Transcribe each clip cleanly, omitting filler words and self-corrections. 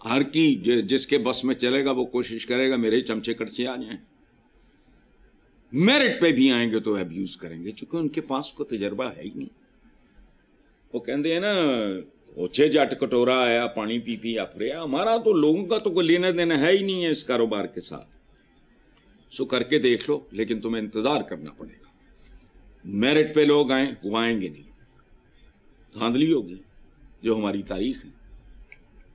ہر کی جس کے بس میں چلے گا وہ کوشش کرے گا میرے چمچے کڑچے آ جائیں. میرٹ پہ بھی آئیں گے تو ابیوز کریں گے چونکہ ان کے پاس کو تجربہ ہے ہی نہیں. وہ کہتے ہیں نا اوچھے جٹ کٹورا آیا پانی پی پی آپ رہے. ہمارا تو لوگوں کا تو کوئی لینا دینا ہے ہی نہیں ہے اس کاروبار کے ساتھ. سو کر کے دیکھ لو لیکن تمہیں انتظار کرنا پڑے گا. میرٹ پہ لوگ آئیں وہ آئیں گے نہیں. دھاندلی ہوگی جو ہماری تاریخ ہے.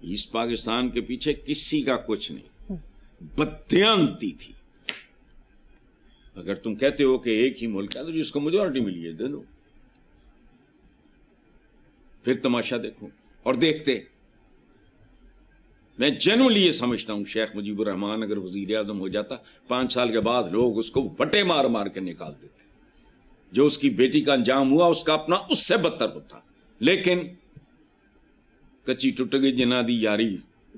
ایسٹ پاکستان کے پیچھے کسی کا کچھ نہیں. بددیانتی تھی. اگر تم کہتے ہو کہ ایک ہی ملک ہے تو جس کو میجورٹی ملی ہے دے دو. پھر تماشا دیکھو اور دیکھتے. میں جنرلی یہ سمجھتا ہوں شیخ مجیب الرحمان اگر وزیر اعظم ہو جاتا 5 سال کے بعد لوگ اس کو بٹے مار مار کے نکال دیتے. جو اس کی بیٹی کا انجام ہوا اس کا اپنا اس سے بدتر ہوتا. لیکن کچی ٹوٹ گئی جنا دی یاری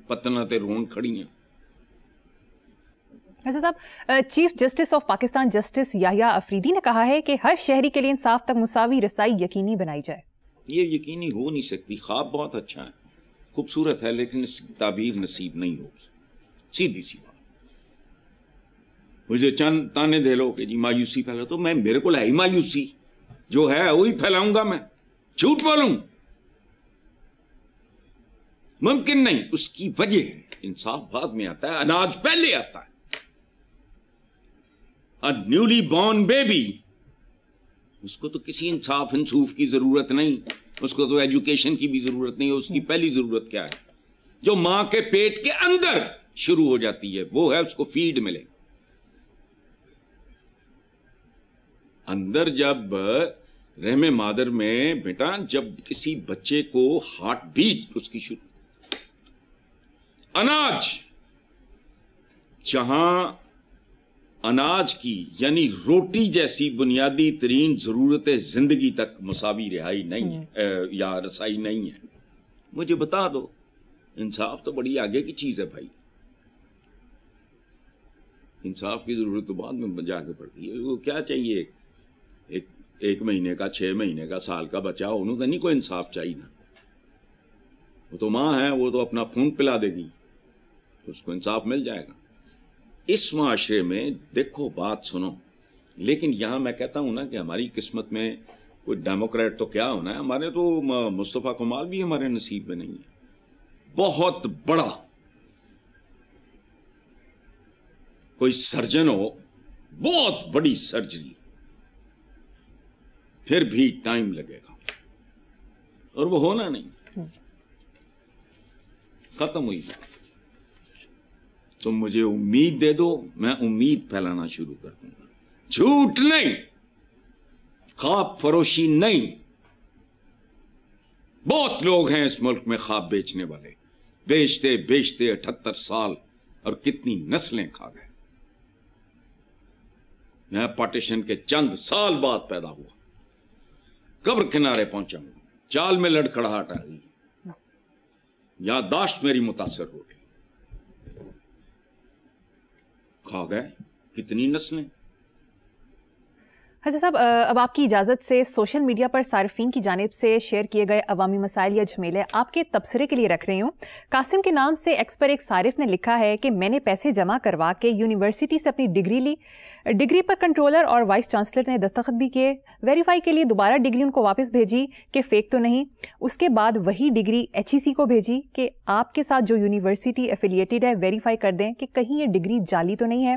پتنا تے رون کھڑی ہیں. ویسے صاحب chief justice of Pakistan justice Yahya Afridi نے کہا ہے کہ ہر شہری کے لیے انصاف تک مساوی رسائی یقینی بنائی جائے. یہ یقینی ہو نہیں سکتی. خواب بہت اچھا ہے خوبصورت ہے لیکن اس کی تعبیر نصیب نہیں ہوگی. سیدھی سی بات. مجھے چند تانے دے لو کہ جی مایوسی پھیلا تو میں میرے کو ہے ہی مایوسی جو ہے وہی پھیلاؤں گا. میں جھوٹ بولوں ممکن نہیں. اس کی وجہ ہے انصاف بعد میں آتا ہے. اناج پہلے آتا ہے. نیولی بورن بیبی اس کو تو کسی انصاف انصوف کی ضرورت نہیں. اس کو تو ایجوکیشن کی بھی ضرورت نہیں. اس کی پہلی ضرورت کیا ہے جو ماں کے پیٹ کے اندر شروع ہو جاتی ہے وہ ہے اس کو فیڈ ملے. اندر جب رحم مادر میں بیٹا جب کسی بچے کو ہارٹ بیٹ اس کی شروع اناج جہاں اناج کی یعنی روٹی جیسی بنیادی ترین ضرورت زندگی تک مساوی رہائی نہیں ہے یا رسائی نہیں ہے. مجھے بتا دو. انصاف تو بڑی آگے کی چیز ہے بھائی. انصاف کی ضرورت تو بعد میں جا کے پڑتی ہے. وہ کیا چاہیے ایک مہینے کا 6 مہینے کا سال کا بچہ انہوں تو نہیں کوئی انصاف چاہیے نا. وہ تو ماں ہے وہ تو اپنا خون پلا دے گی اس کو انصاف مل جائے گا. اس معاشرے میں دیکھو بات سنو لیکن یہاں میں کہتا ہوں نا کہ ہماری قسمت میں کوئی ڈیموکریٹ تو کیا ہونا ہے. ہمارے تو مصطفیٰ کمال بھی ہمارے نصیب میں نہیں ہے. بہت بڑا کوئی سرجن ہو بہت بڑی سرجری پھر بھی ٹائم لگے گا اور وہ ہونا نہیں. ختم ہوئی بات. تم مجھے امید دے دو میں امید پھیلانا شروع کر دوں گا. جھوٹ نہیں خواب فروشی نہیں. بہت لوگ ہیں اس ملک میں خواب بیچنے والے. بیچتے بیچتے 78 سال اور کتنی نسلیں کھا گئے. میں پارٹیشن کے چند سال بعد پیدا ہوا. قبر کنارے پہنچا ہوں. چال میں لڑکھڑاہٹ آ گئی. یادداشت میری متاثر ہو گئی. کھا گئے کتنی نسلیں. حضرت صاحب اب آپ کی اجازت سے سوشل میڈیا پر صارفین کی جانب سے شیئر کیے گئے عوامی مسائل یا جھمیلے آپ کے تبصرے کے لیے رکھ رہی ہوں. قاسم کے نام سے ایکس پر ایک صارف نے لکھا ہے کہ میں نے پیسے جمع کروا کے یونیورسٹی سے اپنی ڈگری لی. ڈگری پر کنٹرولر اور وائس چانسلر نے دستخط بھی کیے. ویریفائی کے لیے دوبارہ ڈگری ان کو واپس بھیجی کہ فیک تو نہیں. اس کے بعد وہی ڈگری HEC کو بھیجی کہ آپ کے ساتھ جو یونیورسٹی ایفیلیٹڈ ہے ویریفائی کر دیں کہ کہیں یہ ڈگری جعلی تو نہیں ہے.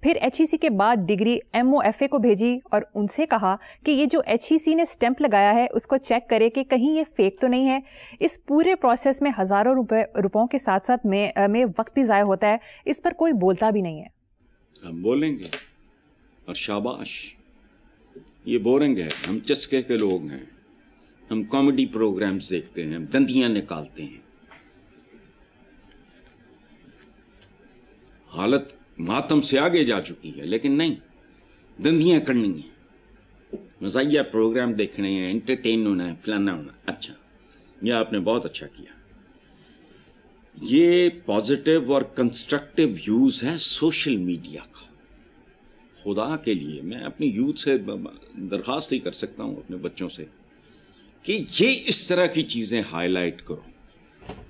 پھر HEC کے بعد ڈگری MOFA کو بھیجی اور ان سے کہا کہ یہ جو HEC نے سٹیمپ لگایا ہے اس کو چیک کرے کہ کہیں یہ فیک تو نہیں ہے. اس پورے پروسیس میں ہزاروں روپوں کے ساتھ ساتھ میں وقت بھی ضائع ہوتا ہے. اس پر کوئی بولتا بھی نہیں ہے. ہم بولیں گے اور شاباش. یہ بورنگ ہے. ہم چسکے کے لوگ ہیں. ہم کامیڈی پروگرامز دیکھتے ہیں. ہم دندیاں نکالتے ہیں. حالت ماتم سے آگے جا چکی ہے لیکن نہیں دندیاں کرنی ہیں. مزاحیہ پروگرام دیکھنے ہیں. انٹرٹین ہونا ہے فلانا ہونا. اچھا یہ آپ نے بہت اچھا کیا. یہ پازیٹیو اور کنسٹرکٹیو یوز ہے سوشل میڈیا کا. خدا کے لیے میں اپنی یوتھ سے درخواست ہی کر سکتا ہوں اپنے بچوں سے کہ یہ اس طرح کی چیزیں ہائی لائٹ کرو.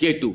K2,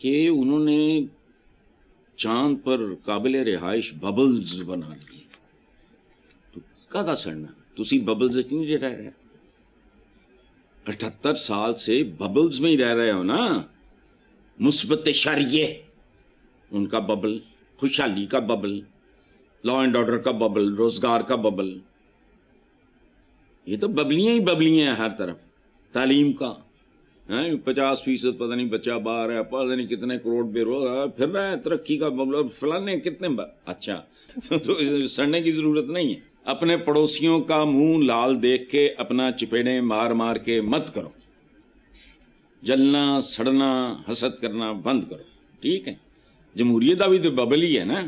کہ انہوں نے چاند پر قابل رہائش ببلز بنا لیے. تو کہاں سڑنا تسی ببلز کیوں نہیں رہ رہے؟ 78 سال سے ببلز میں ہی رہ رہے ہو نا. مثبت اشاریے ان کا ببل، خوشحالی کا ببل، لا اینڈ آرڈر کا ببل، روزگار کا ببل. یہ تو ببلیاں ہی ببلیاں ہیں ہر طرف. تعلیم کا 50% پتہ نہیں بچہ باہر ہے، پتہ نہیں کتنے کروڑ بے روزگار پھر رہا ہے. ترقی کا ببل فلانے کتنے اچھا تو سڑنے کی ضرورت نہیں ہے. اپنے پڑوسیوں کا منہ لال دیکھ کے اپنا چپیڑیں مار مار کے مت کرو. جلنا سڑنا حسد کرنا بند کرو. ٹھیک ہے، جمہوریت ابھی تو ببل ہی ہے نا.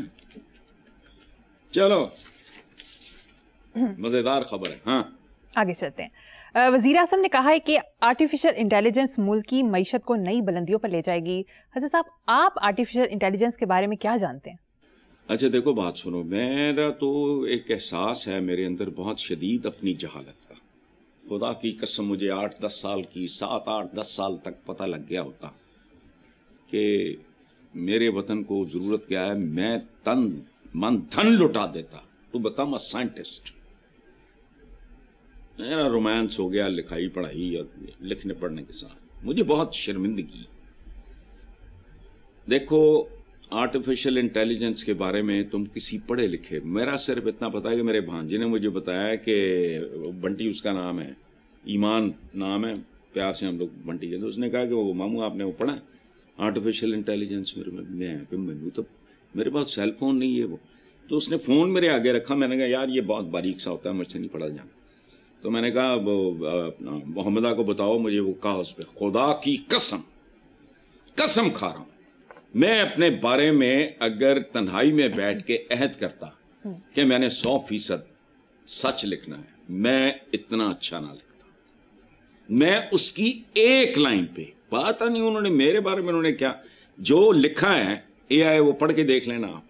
چلو مزیدار خبر ہے. ہاں آگے چلتے ہیں. وزیر اعظم نے کہا ہے کہ آرٹیفیشل انٹیلیجنس ملک کی معیشت کو نئی بلندیوں پر لے جائے گی. حضرت صاحب، آپ آرٹیفیشل انٹیلیجنس کے بارے میں کیا جانتے ہیں؟ اچھا دیکھو بات سنو، میرا تو ایک احساس ہے میرے اندر بہت شدید اپنی جہالت کا. خدا کی قسم مجھے 8-10 سال کی 7-8-10 سال تک پتہ لگ گیا ہوتا کہ میرے وطن کو ضرورت کیا ہے، میں تن من دھن لٹا دیتا ٹو بیکم اے سائنٹسٹ. میرا رومانس ہو گیا لکھائی پڑھائی اور لکھنے پڑھنے کے ساتھ. مجھے بہت شرمندگی. دیکھو آرٹیفیشل انٹیلیجنس کے بارے میں تم کسی پڑھے لکھے، میرا صرف اتنا پتا ہے کہ میرے بھانجے نے مجھے بتایا کہ بنٹی اس کا نام ہے، ایمان نام ہے، پیار سے ہم لوگ بنٹی کہتے. اس نے کہا کہ وہ ماموں آپ نے وہ پڑھا آرٹیفیشل انٹیلیجنس؟ میرے پاس سیل فون نہیں ہے وہ. تو اس نے فون میرے آگے رکھا. میں نے کہا یار یہ بہت باریک سا ہوتا ہے، مجھ سے نہیں پڑھا جانا. تو میں نے کہا محمدہ کو بتاؤ مجھے وہ کہا. اس پہ خدا کی قسم کھا رہا ہوں، میں اپنے بارے میں اگر تنہائی میں بیٹھ کے عہد کرتا کہ میں نے 100% سچ لکھنا ہے، میں اتنا اچھا نہ لکھتا. میں اس کی ایک لائن پہ پتا نہیں انہوں نے میرے بارے میں انہوں نے کیا جو لکھا ہے اے آئی وہ پڑھ کے دیکھ لینا آپ.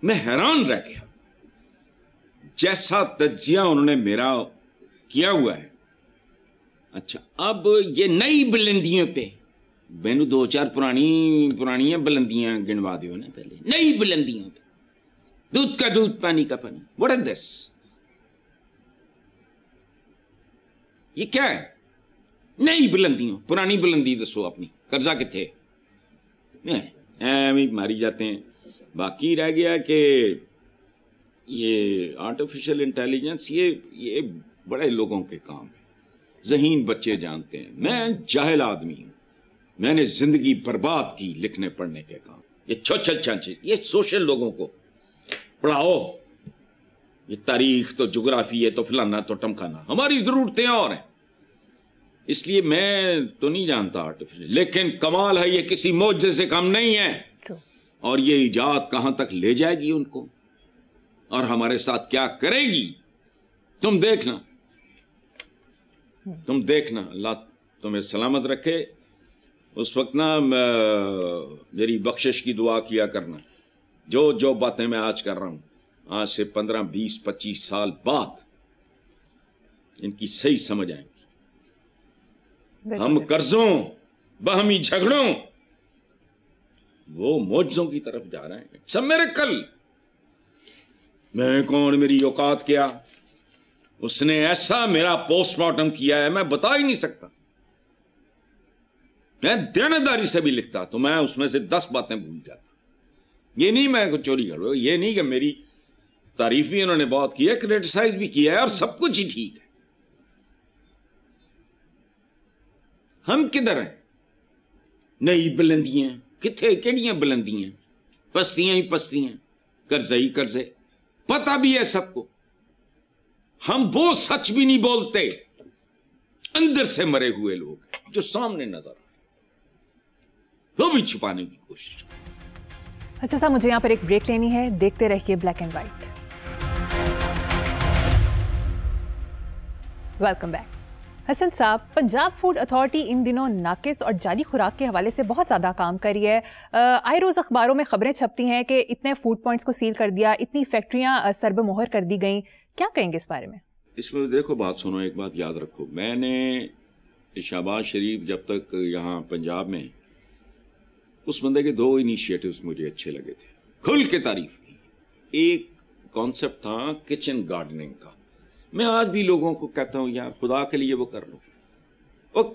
میں حیران رہ گیا جیسا تجزیہ انہوں نے میرا کیا ہوا ہے. اچھا اب یہ نئی بلندیوں پہ میں نے 2-4 پرانی بلندیاں گنوا دیو نا. پہلے نئی بلندیوں پہ دودھ کا دودھ پانی کا پانی. واٹ از دس؟ یہ کیا ہے؟ نئی بلندیوں. پرانی بلندی دسو اپنی. قرضہ کتنے ایویں ماری جاتے ہیں. باقی رہ گیا کہ یہ آرٹیفیشل انٹیلیجنس یہ بڑے لوگوں کے کام ہے، ذہین بچے جانتے ہیں. میں جاہل آدمی ہوں، میں نے زندگی برباد کی لکھنے پڑھنے کے کام. یہ چھوچل چانچے یہ سوشل لوگوں کو پڑھاؤ. یہ تاریخ تو جغرافی ہے تو فلانا تو ٹمکانا. ہماری ضرورتیں اور ہیں. اس لیے میں تو نہیں جانتا آرٹیفیشل، لیکن کمال ہے یہ کسی معجزے سے کم نہیں ہے. اور یہ ایجاد کہاں تک لے جائے گی ان کو اور ہمارے ساتھ کیا کرے گی تم دیکھنا. اللہ تمہیں سلامت رکھے. اس وقت نا میری بخشش کی دعا کیا کرنا. جو باتیں میں آج کر رہا ہوں آج سے 15, 20, 25 سال بعد ان کی صحیح سمجھ آئیں گی. ہم قرضوں باہمی جھگڑوں وہ معجزوں کی طرف جا رہے ہیں. سب میرے کل میں کون، میری اوقات کیا. اس نے ایسا میرا پوسٹ مارٹم کیا ہے میں بتا ہی نہیں سکتا. میں دیانتداری سے بھی لکھتا تو میں اس میں سے 10 باتیں بھول جاتا. یہ نہیں میں کو چوری کروں، یہ نہیں کہ میری تعریف بھی انہوں نے بہت کی ہے، کریٹیسائز بھی کیا ہے اور سب کچھ ہی ٹھیک ہے. ہم کدھر ہیں؟ نئی بلندیاں کتھے کیڑیاں بلندیاں؟ پستیاں ہی پستیاں، قرضے ہی قرضے. پتہ بھی ہے سب کو. ہم وہ سچ بھی نہیں بولتے اندر سے مرے ہوئے لوگ جو سامنے نظر آئے وہ بھی چھپانے کی کوشش. حسن صاحب مجھے یہاں پر ایک بریک لینی ہے. دیکھتے رہیے black and white. Welcome back. Hasan صاحب، پنجاب فوڈ اتھارٹی ان دنوں ناقص اور جعلی خوراک کے حوالے سے بہت زیادہ کام کر رہی ہے. آئے روز اخباروں میں خبریں چھپتی ہیں کہ اتنے فوڈ پوائنٹس کو سیل کر دیا، اتنی فیکٹریاں سرب مہر کر دی گئیں. کیا کہیں گے اس بارے میں؟ اس میں دیکھو بات سنو، ایک بات یاد رکھو. میں نے شہباز شریف جب تک یہاں پنجاب میں اس بندے کے 2 انیشیٹوز مجھے اچھے لگے تھے, کھل کے تعریف کی. ایک کانسیپٹ تھا کچن گارڈننگ کا. میں آج بھی لوگوں کو کہتا ہوں یار خدا کے لیے وہ کر لو. اور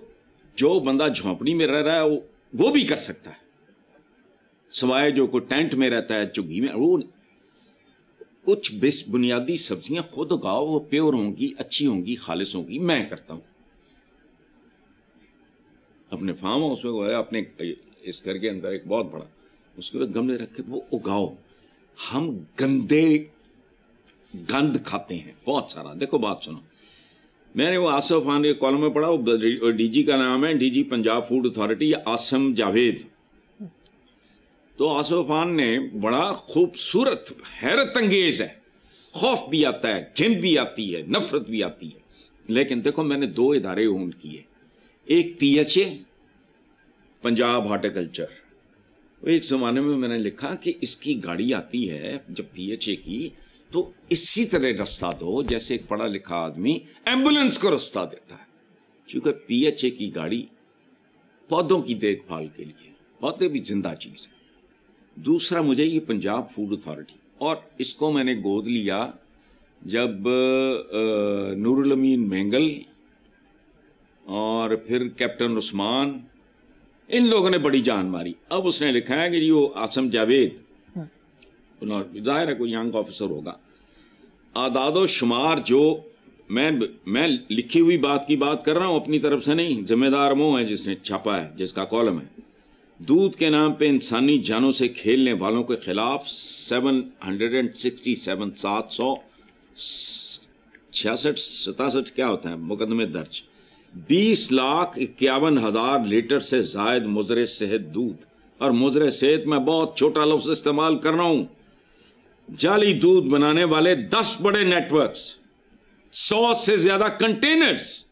جو بندہ جھونپڑی میں رہ رہا ہے وہ بھی کر سکتا ہے, سوائے جو کوئی ٹینٹ میں رہتا ہے چگھی میں. وہ کچھ بنیادی سبزیاں خود اگاؤ, وہ پیور ہوں گی, اچھی ہوں گی, خالص ہوں گی. میں کرتا ہوں اپنے فارم ہاؤس میں, وہ ہے اپنے اس گھر کے اندر ایک بہت بڑا, اس کے گملے رکھ کے وہ اگاؤ. ہم گند کھاتے ہیں بہت سارا. دیکھو بات سنو, میں نے وہ آصف خان کے کالم میں پڑھا, وہ ڈی جی کا نام ہے D G Punjab food authority, Asim Javed. تو آصف خان نے بڑا خوبصورت, حیرت انگیز ہے, خوف بھی آتا ہے, گھن بھی آتی ہے, نفرت بھی آتی ہے. لیکن دیکھو میں نے 2 ادارے اون کیے. ایک P H A Punjab horticulture. ایک زمانے میں نے لکھا کہ اس کی گاڑی آتی ہے جب پی ایچ اے کی, تو اسی طرح رستہ دو جیسے ایک پڑھا لکھا آدمی ایمبولینس کو رستہ دیتا ہے, کیونکہ پی ایچ اے کی گاڑی پودوں کی دیکھ بھال کے لیے, پودے بھی زندہ چیز ہے. دوسرا مجھے یہ پنجاب فوڈ اتھارٹی, اور اس کو میں نے گود لیا جب نور الامین مینگل اور پھر کیپٹن عثمان, ان لوگوں نے بڑی جان ماری. اب اس نے لکھا ہے کہ یہ آسم جاوید, ظاہر ہے کوئی ینگ آفیسر ہوگا, اعداد و شمار جو میں لکھی ہوئی بات کی بات کر رہا ہوں, اپنی طرف سے نہیں. ذمہ دار وہ ہے جس نے چھاپا ہے, جس کا کالم ہے. دودھ کے نام پہ انسانی جانوں سے کھیلنے والوں کے خلاف 767 کیا ہوتا ہے مقدمے درج. 20,51,000 لیٹر سے زائد مضر صحت دودھ, اور مضر صحت میں بہت چھوٹا لفظ استعمال کر رہا ہوں. جعلی دودھ بنانے والے 10 بڑے نیٹ ورکس, 100 سے زیادہ کنٹینرز.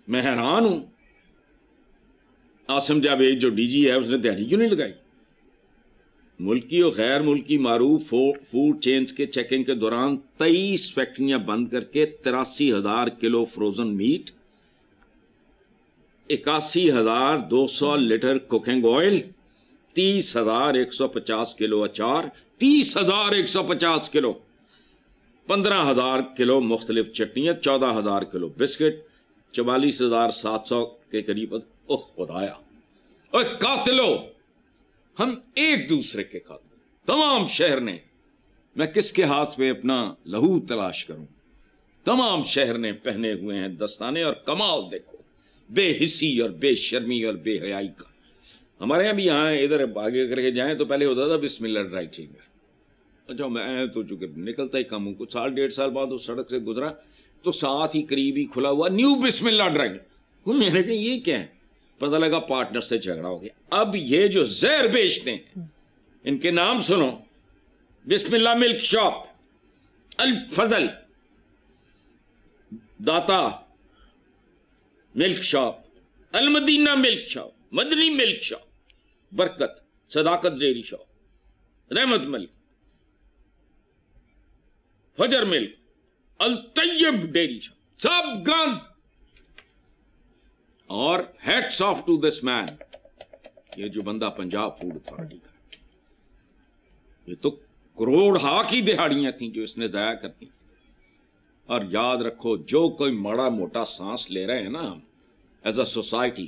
میں حیران ہوں. آسم جاوید جو ڈی جی ہے اس نے دیہڑی کیوں نہیں لگائی؟ ملکی اور غیر ملکی معروف فوڈ چینز کے چیکنگ کے دوران 23 فیکٹریاں بند کر کے 83,000 kilo frozen meat, 81,200 litre cooking oil, 30,150 kilo اچار, 30,150 کلو, 15,000 کلو مختلف چٹنیاں, 14,000 کلو بسکٹ, 44,700 کے قریب. اوہ خدایا, اوہ قاتلو, ہم ایک دوسرے کے قاتل, تمام شہر نے. میں کس کے ہاتھ پہ اپنا لہو تلاش کروں؟ تمام شہر نے پہنے ہوئے ہیں دستانے, اور کمال دیکھو بے حسی اور بے شرمی اور بے حیائی کا. ہمارے یہاں بھی یہاں ادھر آگے کر کے جائیں تو پہلے ہوتا تھا بسم اللہ ڈرائی کلینر. اچھا میں تو چونکہ نکلتا ہی کم ہوں, کچھ سال 1.5 سال بعد اس سڑک سے گزرا تو ساتھ ہی قریب ہی کھلا ہوا نیو بسم اللہ ڈرائی. میں نے کہا یہ کیا ہے؟ پتہ لگا پارٹنر سے جھگڑا ہو گیا. اب یہ جو زہر بیچتے ہیں ان کے نام سنو: بسم اللہ ملک شاپ, الفضل, داتا ملک شاپ, المدینہ ملک شاپ, مدنی ملک شاپ, برکت, صداقت ڈیری شاپ, رحمت ملک, فجر ملک, الطیب ڈیری شاپ, سب گند. اور ہیٹس آف ٹو دس مین, یہ جو بندہ پنجاب فوڈ اتھارٹی کا, یہ تو کروڑ ہا کی دہاڑیاں تھیں جو اس نے ضائع کر دی. اور یاد رکھو جو کوئی ماڑا موٹا سانس لے رہے ہیں نا ہم ایز اے سوسائٹی,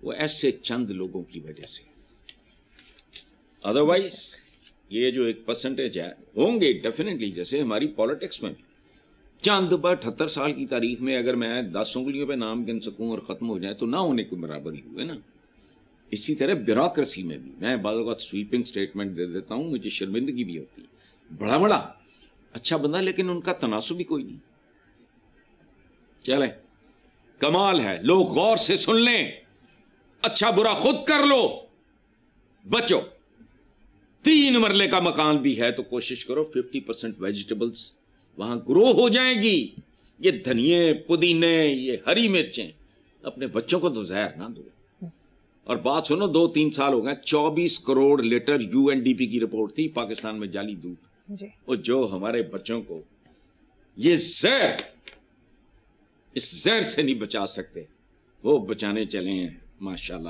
وہ ایسے چند لوگوں کی وجہ سے. ادروائز یہ جو 1% ہے ہوں گے ڈیفینیٹلی, جیسے ہماری پالیٹکس میں بھی چند 78 سال کی تاریخ میں اگر میں 10 انگلیوں پہ نام گن سکوں اور ختم ہو جائے تو نہ ہونے کے برابر ہی ہوئے نا. اسی طرح بیوروکریسی میں بھی میں بعض اوقات سویپنگ سٹیٹمنٹ دے دیتا ہوں, مجھے شرمندگی بھی ہوتی. بڑا بڑا اچھا بندہ, لیکن ان کا تناسب بھی کوئی نہیں. چلیں, کمال ہے, لوگ غور سے سن لیں, اچھا برا خود کر لو, بچو. 3 مرلے کا مکان بھی ہے تو کوشش کرو 50% ویجیٹیبلز وہاں گرو ہو جائیں گی. یہ دھنیے, پودینے, یہ ہری مرچیں, اپنے بچوں کو تو زہر نہ دو. اور بات سنو, 2-3 سال ہو گئے, 24 کروڑ لیٹر UNDP کی رپورٹ تھی پاکستان میں جعلی دودھ جی. اور جو ہمارے بچوں کو یہ زہر, اس زہر سے نہیں بچا سکتے, وہ بچانے چلے ہیں ماشاءاللہ.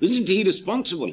Isn't he responsible?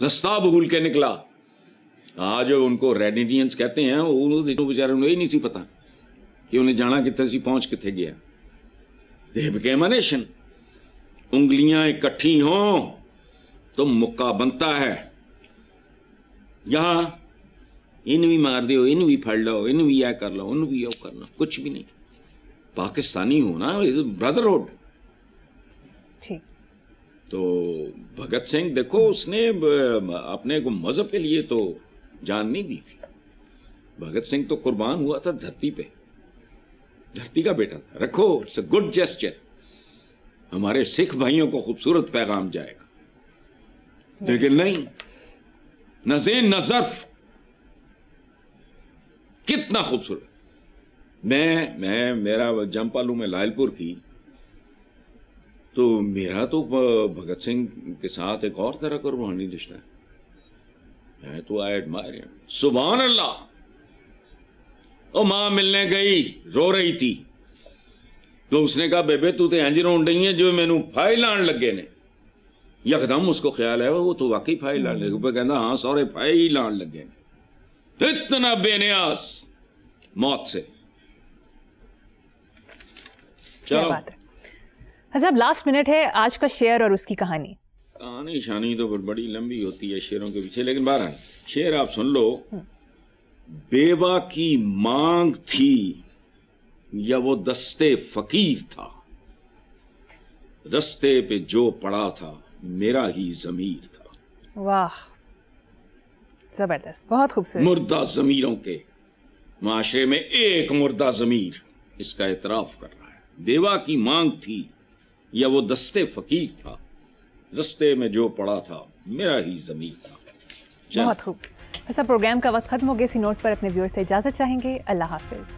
رستہ بھول کے نکلا. آج ان کو ریڈ انڈینز کہتے ہیں, وہ بیچارے یہی نہیں سی پتا کہ انہیں جانا کتنے سی, پہنچ کتنے گیا. They became a nation. انگلیاں اکٹھی ہوں تو مکہ بنتا ہے. یہاں ان بھی مار دیو, ان بھی پھڑ لو, ان بھی یہ کر لو, ان بھی یہ کر لو, کچھ بھی نہیں. پاکستانی ہونا بردرہڈ. تو بھگت سنگھ دیکھو, اس نے اپنے کو مذہب کے لیے تو جان نہیں دی تھی. بھگت سنگھ تو قربان ہوا تھا دھرتی پہ, دھرتی کا بیٹا تھا. رکھو, اٹس اے گڈ جسچر. ہمارے سکھ بھائیوں کو خوبصورت پیغام جائے گا, لیکن نہیں, نہ زین نہ ظرف. کتنا خوبصورت. میں میرا جمپالو میں لائل پور کی, تو میرا تو بھگت سنگھ کے ساتھ ایک اور طرح کا روحانی رشتہ ہے. میں تو آئی ایڈمائر ہم. سبحان اللہ. او ماں ملنے گئی, رو رہی تھی, تو اس نے کہا بیبے تو تے انج رون ڈئی ہے جو مینوں پھائی لان لگے نے. یکدم اس کو خیال ہے وہ تو واقعی پھائی لان لگے. وہ کہندا ہاں سورے پھائی لان لگے نے. اتنا بے نیاز موت سے. کیا بات ہے. حضرت لاسٹ منٹ ہے, آج کا شعر اور اس کی کہانی. کہانی شانی تو بڑی لمبی ہوتی ہے شعروں کے پیچھے, لیکن بہرحال شعر آپ سن لو. بیوہ کی مانگ تھی یا وہ دستے فقیر تھا, رستے پہ جو پڑا تھا میرا ہی ضمیر تھا. واہ, زبردست, بہت خوبصورت. مردہ ضمیروں کے معاشرے میں ایک مردہ ضمیر اس کا اعتراف کر رہا ہے. بیوہ کی مانگ تھی یا وہ دستے فقیر تھا, رستے میں جو پڑا تھا میرا ہی ضمیر تھا. بہت خوب. ایسا پروگرام کا وقت ختم ہو گیا. اسی نوٹ پر اپنے ویورز سے اجازت چاہیں گے. اللہ حافظ.